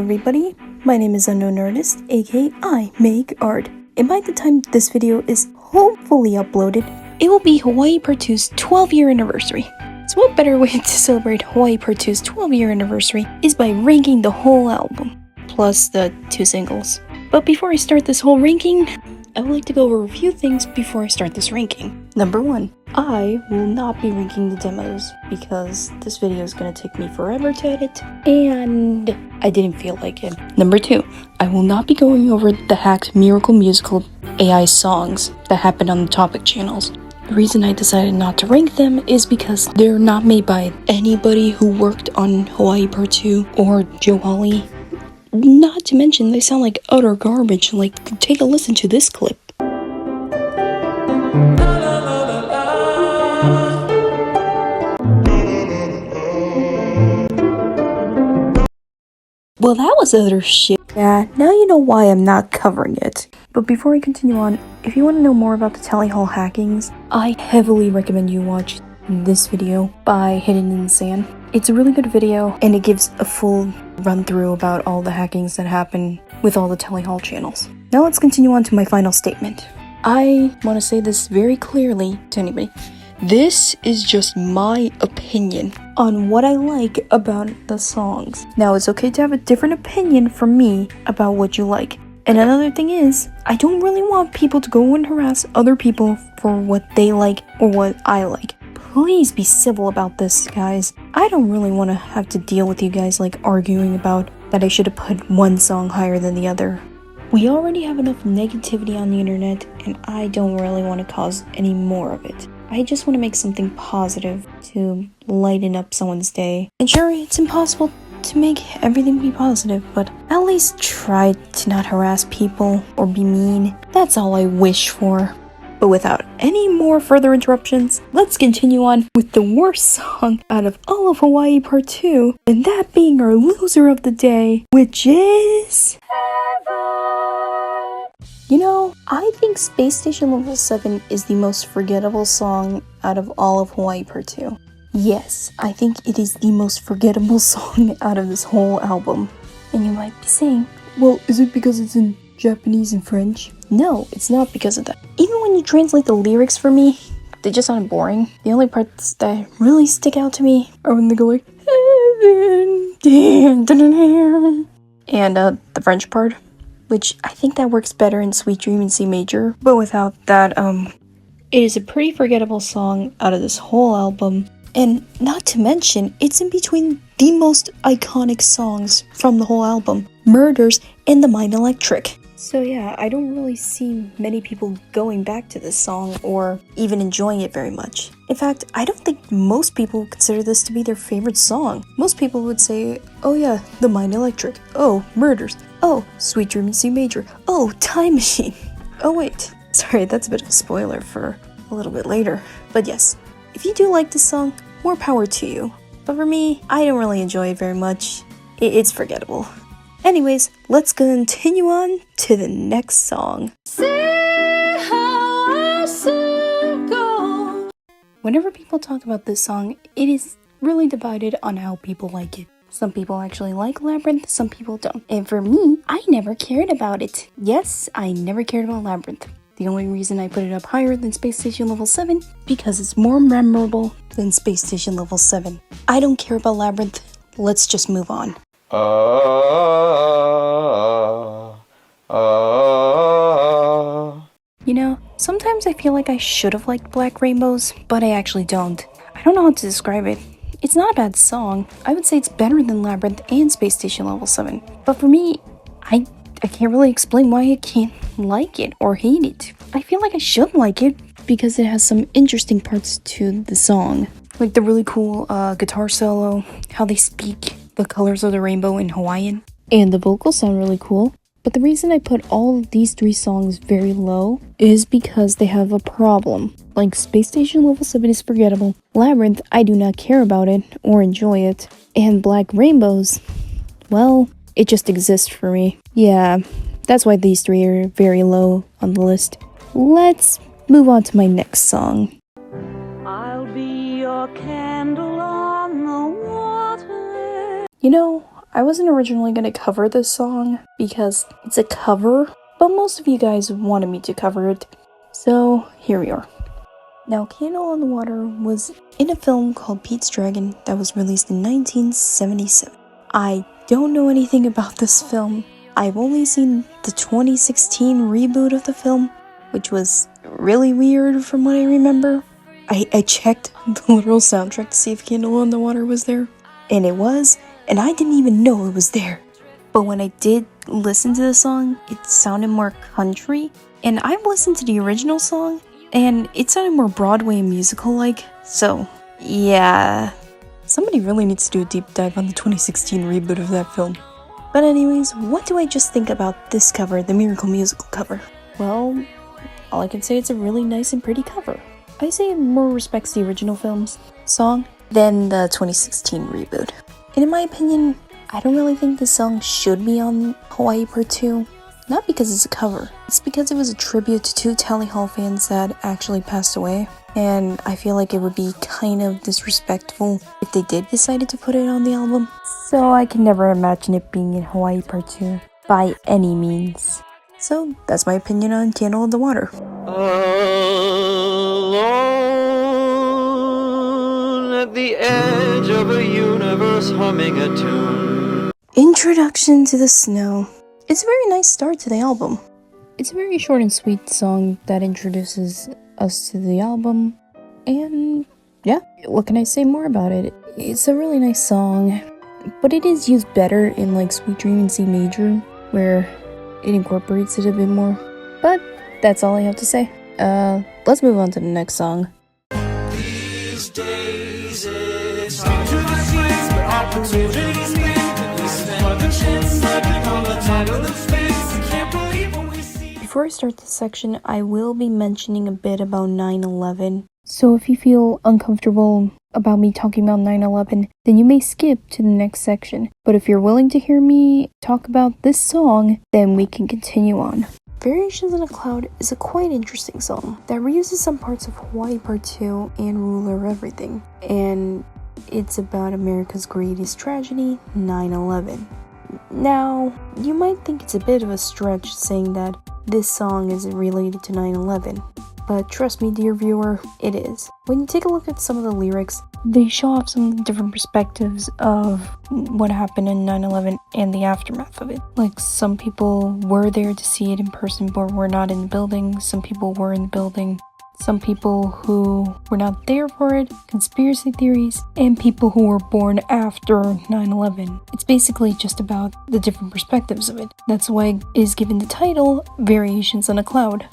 everybody, my name is Unknown Artist, aka I make art, and by the time this video is hopefully uploaded, it will be Hawaii Part 2's 12-year anniversary. So what better way to celebrate Hawaii Part 2's 12-year anniversary is by ranking the whole album, plus the 2 singles. But before I start this whole ranking, I would like to go over a few things before I start this ranking. Number 1, I will not be ranking the demos because this video is going to take me forever to edit and I didn't feel like it. Number 2, I will not be going over the hacked Miracle Musical AI songs that happened on the topic channels. The reason I decided not to rank them is because they're not made by anybody who worked on Hawaii Part 2 or Joe Hawley. Not to mention, they sound like utter garbage. Like, take a listen to this clip. Well, that was utter shit. Yeah, now you know why I'm not covering it. But before I continue on, if you want to know more about the Tally Hall hackings, I heavily recommend you watch this video by Hidden in the Sand. It's a really good video, and it gives a full run through about all the hackings that happen with all the Tally Hall channels. Now let's continue on to my final statement. I want to say this very clearly to anybody. This is just my opinion on what I like about the songs. Now it's okay to have a different opinion from me about what you like. And another thing is, I don't really want people to go and harass other people for what they like or what I like. Please be civil about this, guys. I don't really want to have to deal with you guys like arguing about that I should have put one song higher than the other. We already have enough negativity on the internet, and I don't really want to cause any more of it. I just want to make something positive to lighten up someone's day. And sure, it's impossible to make everything be positive, but at least try to not harass people or be mean. That's all I wish for. But without any more further interruptions, let's continue on with the worst song out of all of Hawaii Part 2, and that being our loser of the day, which is... You know, I think Space Station Level 7 is the most forgettable song out of all of Hawaii Part 2. Yes, I think it is the most forgettable song out of this whole album. And you might be saying, well, is it because it's in Japanese and French? No, it's not because of that. Even when you translate the lyrics for me, they just sound boring. The only parts that really stick out to me are when they go like, and the French part, which I think that works better in Sweet Dream in C major. But without that, it is a pretty forgettable song out of this whole album. And not to mention, it's in between the most iconic songs from the whole album, Murders and The Mind Electric. So yeah, I don't really see many people going back to this song or even enjoying it very much. In fact, I don't think most people consider this to be their favorite song. Most people would say, oh yeah, The Mind Electric. Oh, Murders. Oh, Sweet Dream in C major. Oh, Time Machine. Oh wait, sorry, that's a bit of a spoiler for a little bit later. But yes, if you do like this song, more power to you. But for me, I don't really enjoy it very much. It's forgettable. Anyways, let's continue on to the next song. Whenever people talk about this song, it is really divided on how people like it. Some people actually like Labyrinth, some people don't. And for me, I never cared about it. Yes, I never cared about Labyrinth. The only reason I put it up higher than Space Station Level 7, because it's more memorable than Space Station Level 7. I don't care about Labyrinth, let's just move on. You know, sometimes I feel like I should have liked Black Rainbows, but I actually don't. I don't know how to describe it. It's not a bad song. I would say it's better than Labyrinth and Space Station Level 7. But for me, I can't really explain why I can't like it or hate it. I feel like I should like it because it has some interesting parts to the song. Like the really cool guitar solo, how they speak the colors of the rainbow in Hawaiian. And the vocals sound really cool. But the reason I put all of these 3 songs very low is because they have a problem. Like Space Station Level 7 is forgettable. Labyrinth, I do not care about it or enjoy it. And Black Rainbows, well, it just exists for me. Yeah, that's why these 3 are very low on the list. Let's move on to my next song. I'll be your candle on the water. You know, I wasn't originally gonna cover this song because it's a cover, but most of you guys wanted me to cover it, so here we are. Now, Candle on the Water was in a film called Pete's Dragon that was released in 1977. I don't know anything about this film. I've only seen the 2016 reboot of the film, which was really weird from what I remember. I checked the literal soundtrack to see if Candle on the Water was there, and it was, and I didn't even know it was there. But when I did listen to the song, it sounded more country, and I've listened to the original song, and it sounded more Broadway musical-like, so yeah. Somebody really needs to do a deep dive on the 2016 reboot of that film. But anyways, what do I just think about this cover, the Miracle Musical cover? Well, all I can say, it's a really nice and pretty cover. I say it more respects the original film's song than the 2016 reboot. And in my opinion, I don't really think this song should be on Hawaii Part 2. Not because it's a cover, it's because it was a tribute to two Tally Hall fans that actually passed away. And I feel like it would be kind of disrespectful if they did decide to put it on the album. So I can never imagine it being in Hawaii Part 2 by any means. So that's my opinion on Candle on the Water. Alone at the edge of a universe humming a tune. Introduction to the Snow. It's a very nice start to the album. It's a very short and sweet song that introduces us to the album. And yeah, what can I say more about it? It's a really nice song, but it is used better in like Sweet Dream in C major, where it incorporates it a bit more. But that's all I have to say. Let's move on to the next song. These days it's hard to seize, but opportunities leave. Before I start this section, I will be mentioning a bit about 9/11. So if you feel uncomfortable about me talking about 9/11, then you may skip to the next section. But if you're willing to hear me talk about this song, then we can continue on. Variations in a Cloud is a quite interesting song that reuses some parts of Hawaii Part 2 and Ruler of Everything. And it's about America's greatest tragedy, 9/11. Now, you might think it's a bit of a stretch saying that this song is related to 9/11, but trust me, dear viewer, it is. When you take a look at some of the lyrics, they show off some different perspectives of what happened in 9/11 and the aftermath of it. Like, some people were there to see it in person but were not in the building, some people were in the building, some people who were not there for it, conspiracy theories, and people who were born after 9/11. It's basically just about the different perspectives of it. That's why it is given the title, Variations on a Cloud.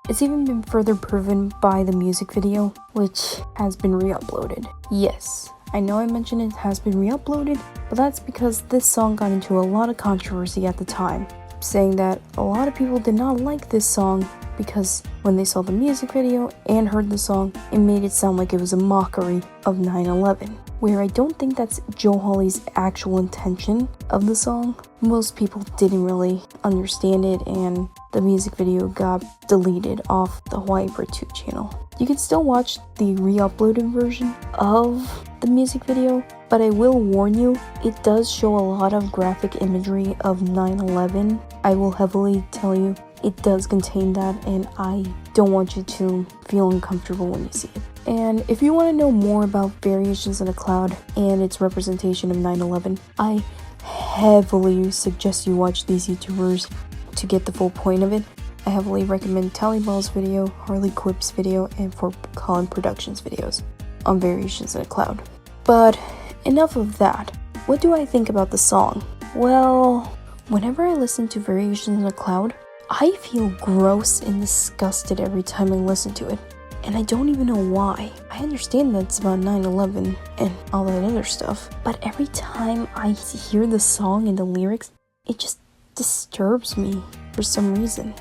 It's even been further proven by the music video, which has been re-uploaded. Yes, I know I mentioned it has been re-uploaded, but that's because this song got into a lot of controversy at the time, saying that a lot of people did not like this song because when they saw the music video and heard the song, it made it sound like it was a mockery of 9/11. Where I don't think that's Joe Hawley's actual intention of the song. Most people didn't really understand it, and the music video got deleted off the Hawaii Part 2 channel. You can still watch the re-uploaded version of the music video, but I will warn you, it does show a lot of graphic imagery of 9/11. I will heavily tell you, it does contain that, and I don't want you to feel uncomfortable when you see it. And if you want to know more about Variations in a Cloud and its representation of 9/11, I heavily suggest you watch these YouTubers to get the full point of it. I heavily recommend Tallyball's video, Harley Quip's video, and Fort Collin Productions videos on Variations in a Cloud. But enough of that. What do I think about the song? Well, whenever I listen to Variations in a Cloud, I feel gross and disgusted every time I listen to it. And I don't even know why. I understand that it's about 9/11 and all that other stuff, but every time I hear the song and the lyrics, it just disturbs me for some reason.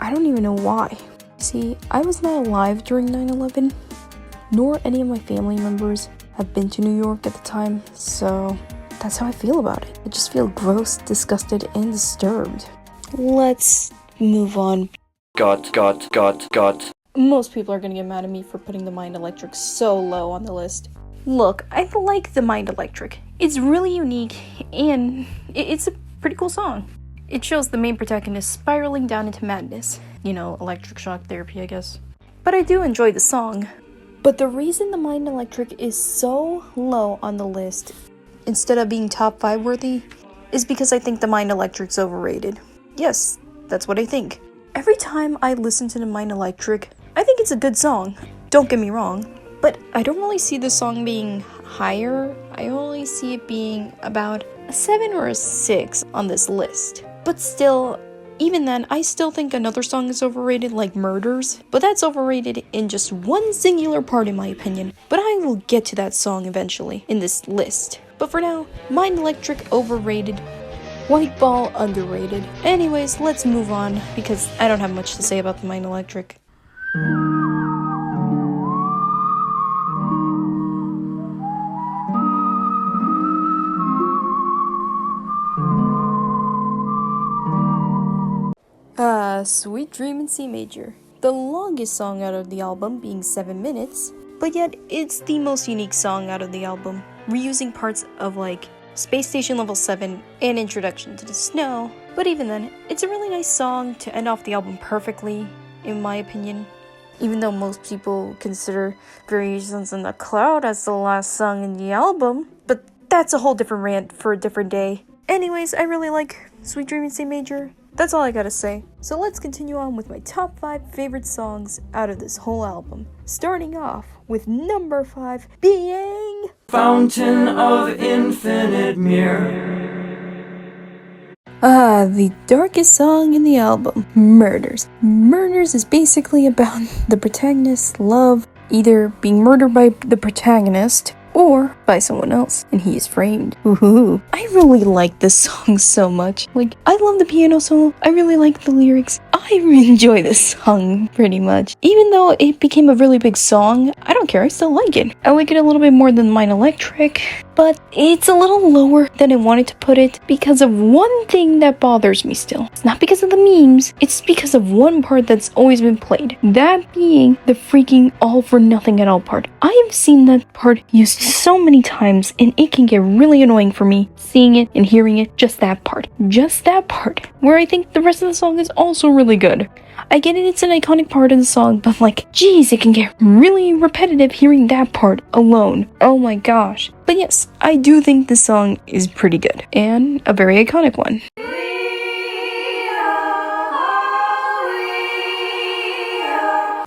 I don't even know why. See, I was not alive during 9/11, nor any of my family members have been to New York at the time, so that's how I feel about it. I just feel gross, disgusted, and disturbed. Let's move on. Got. Most people are gonna get mad at me for putting the Mind Electric so low on the list. Look, I like the Mind Electric. It's really unique, and it's a pretty cool song. It shows the main protagonist spiraling down into madness. You know, electric shock therapy, I guess. But I do enjoy the song. But the reason the Mind Electric is so low on the list, instead of being top 5 worthy, is because I think the Mind Electric's overrated. Yes, that's what I think. Every time I listen to the Mind Electric, I think it's a good song. Don't get me wrong. But I don't really see this song being higher. I only see it being about a 7 or a 6 on this list. But still, even then, I still think another song is overrated, like Murders. But that's overrated in just one singular part in my opinion. But I will get to that song eventually in this list. But for now, Mind Electric overrated. White Ball underrated. Anyways, let's move on because I don't have much to say about the Mind Electric. Sweet Dream in C Major. The longest song out of the album being 7 minutes, but yet it's the most unique song out of the album, reusing parts of like Space Station Level 7 and Introduction to the Snow. But even then, it's a really nice song to end off the album perfectly, in my opinion. Even though most people consider Variations on the Cloud as the last song in the album, but that's a whole different rant for a different day. Anyways, I really like Sweet Dream in C Major. That's all I gotta say. So let's continue on with my top 5 favorite songs out of this whole album. Starting off with number 5 being Fountain of Infinite Mirror. the darkest song in the album, Murders. Murders is basically about the protagonist's love either being murdered by the protagonist or by someone else, and he is framed. Woohoo! I really like this song so much. Like, I love the piano solo, I really like the lyrics. I enjoy this song pretty much. Even though it became a really big song, I don't care, I still like it. I like it a little bit more than Mind Electric, but it's a little lower than I wanted to put it because of one thing that bothers me still. It's not because of the memes, it's because of one part that's always been played. That being the freaking all for nothing at all part. I have seen that part used so many times and it can get really annoying for me seeing it and hearing it, just that part. Just that part. Where I think the rest of the song is also really good. I get it, it's an iconic part of the song, but like, geez, it can get really repetitive hearing that part alone. Oh my gosh. But yes, I do think this song is pretty good, and a very iconic one.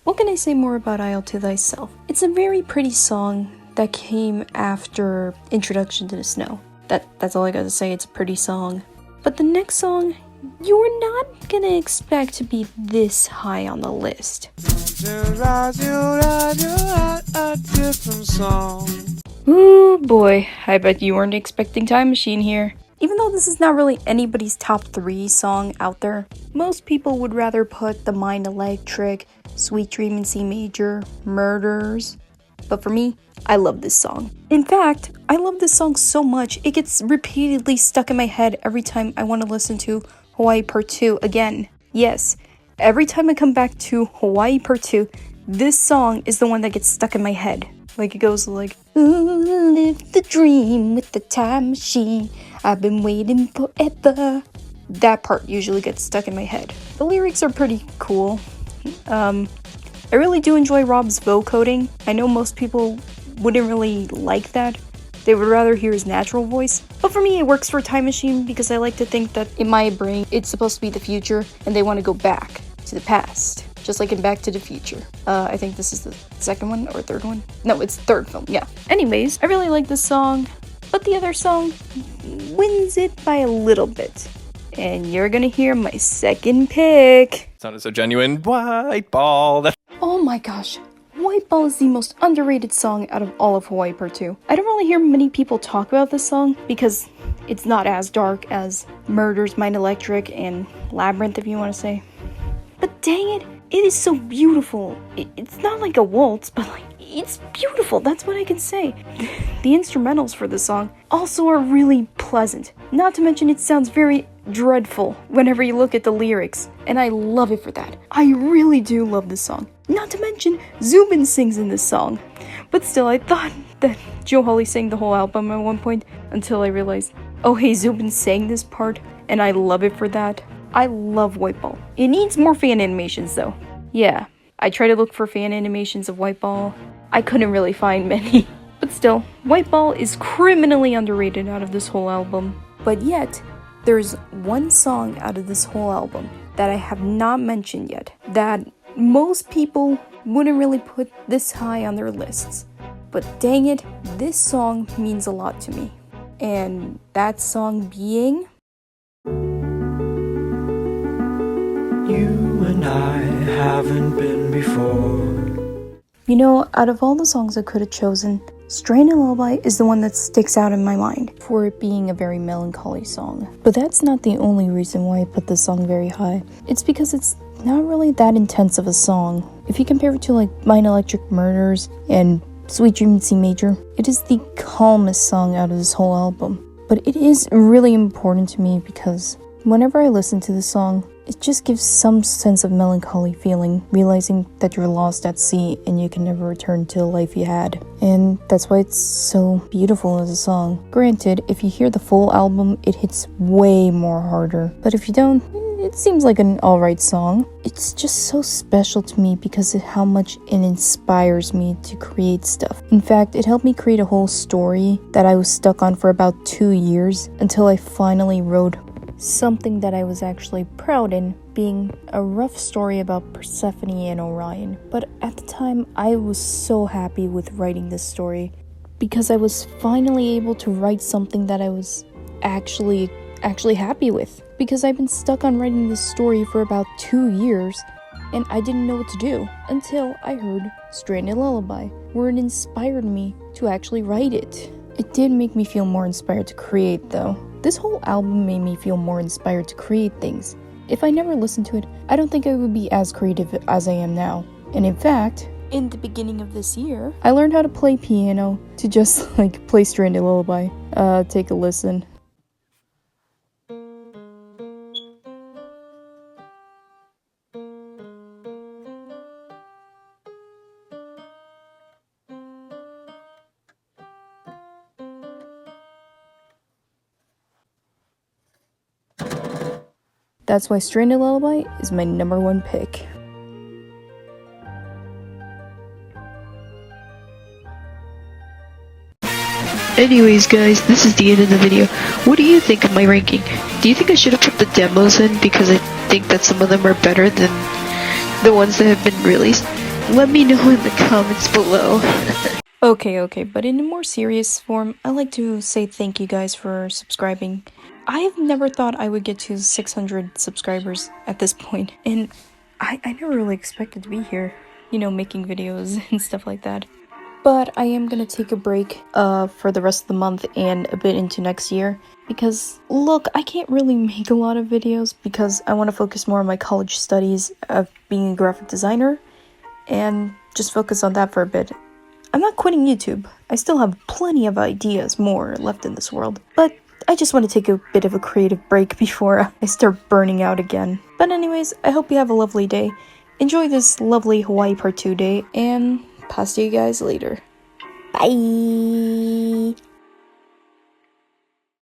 What can I say more about Isle to Thyself? It's a very pretty song that came after Introduction to the Snow. That's all I gotta say, it's a pretty song. But the next song, you are not gonna expect to be this high on the list. Ooh boy, I bet you weren't expecting Time Machine here. Even though this is not really anybody's top 3 song out there, most people would rather put the Mind Electric, Sweet Dream in C Major, Murders. But for me, I love this song. In fact, I love this song so much, it gets repeatedly stuck in my head every time I want to listen to Hawaii Part 2 again. Yes, every time I come back to Hawaii Part 2, this song is the one that gets stuck in my head. Like, it goes like, ooh, live the dream with the time machine. I've been waiting forever. That part usually gets stuck in my head. The lyrics are pretty cool. I really do enjoy Rob's vocoding. I know most people wouldn't really like that. They would rather hear his natural voice. But for me, it works for Time Machine because I like to think that in my brain, it's supposed to be the future and they want to go back to the past. Just like in Back to the Future. I think this is the second one or third one. No, it's the third film, yeah. Anyways, I really like this song, but the other song wins it by a little bit. And you're gonna hear my second pick. Sounded so genuine. White Ball. Oh my gosh. White Ball is the most underrated song out of all of Hawaii Part 2. I don't really hear many people talk about this song because it's not as dark as Murders, Mind Electric, and Labyrinth, if you want to say. But dang it, it is so beautiful. It's not like a waltz, but like, it's beautiful, that's what I can say. The instrumentals for this song also are really pleasant. Not to mention it sounds very dreadful whenever you look at the lyrics, and I love it for that. I really do love this song. Not to mention, Zubin sings in this song. But still, I thought that Joe Hawley sang the whole album at one point until I realized, oh hey, Zubin sang this part, and I love it for that. I love White Ball. It needs more fan animations though. Yeah, I tried to look for fan animations of White Ball. I couldn't really find many. But still, White Ball is criminally underrated out of this whole album. But yet, there's one song out of this whole album that I have not mentioned yet, that most people wouldn't really put this high on their lists. But dang it, this song means a lot to me. And that song being... You and I haven't been before. You know, out of all the songs I could have chosen, Stranded Lullaby is the one that sticks out in my mind for it being a very melancholy song. But that's not the only reason why I put this song very high. It's because it's not really that intense of a song. If you compare it to like Mine Electric Murders and Sweet Dream in C Major, it is the calmest song out of this whole album. But it is really important to me because whenever I listen to this song, it just gives some sense of melancholy feeling, realizing that you're lost at sea and you can never return to the life you had. And that's why it's so beautiful as a song. Granted, if you hear the full album, it hits way more harder. But if you don't, it seems like an alright song. It's just so special to me because of how much it inspires me to create stuff. In fact, it helped me create a whole story that I was stuck on for about 2 years until I finally wrote something that I was actually proud in, being a rough story about Persephone and Orion. But at the time, I was so happy with writing this story because I was finally able to write something that I was actually happy with. Because I've been stuck on writing this story for about 2 years and I didn't know what to do until I heard Stranded Lullaby, where it inspired me to actually write it. It did make me feel more inspired to create though. This whole album made me feel more inspired to create things. If I never listened to it, I don't think I would be as creative as I am now. And in fact, in the beginning of this year, I learned how to play piano to just like play Stranded Lullaby. Take a listen. That's why Stranded Lullaby is my #1 pick. Anyways guys, this is the end of the video. What do you think of my ranking? Do you think I should have put the demos in because I think that some of them are better than the ones that have been released? Let me know in the comments below. Okay, but in a more serious form, I'd like to say thank you guys for subscribing. I have never thought I would get to 600 subscribers at this point, and I never really expected to be here, you know, making videos and stuff like that. But I am gonna take a break for the rest of the month and a bit into next year because, look, I can't really make a lot of videos because I want to focus more on my college studies of being a graphic designer and just focus on that for a bit. I'm not quitting YouTube. I still have plenty of ideas more left in this world, but I just want to take a bit of a creative break before I start burning out again. But anyways, I hope you have a lovely day. Enjoy this lovely Hawaii Part 2 day, and pass to you guys later. Bye!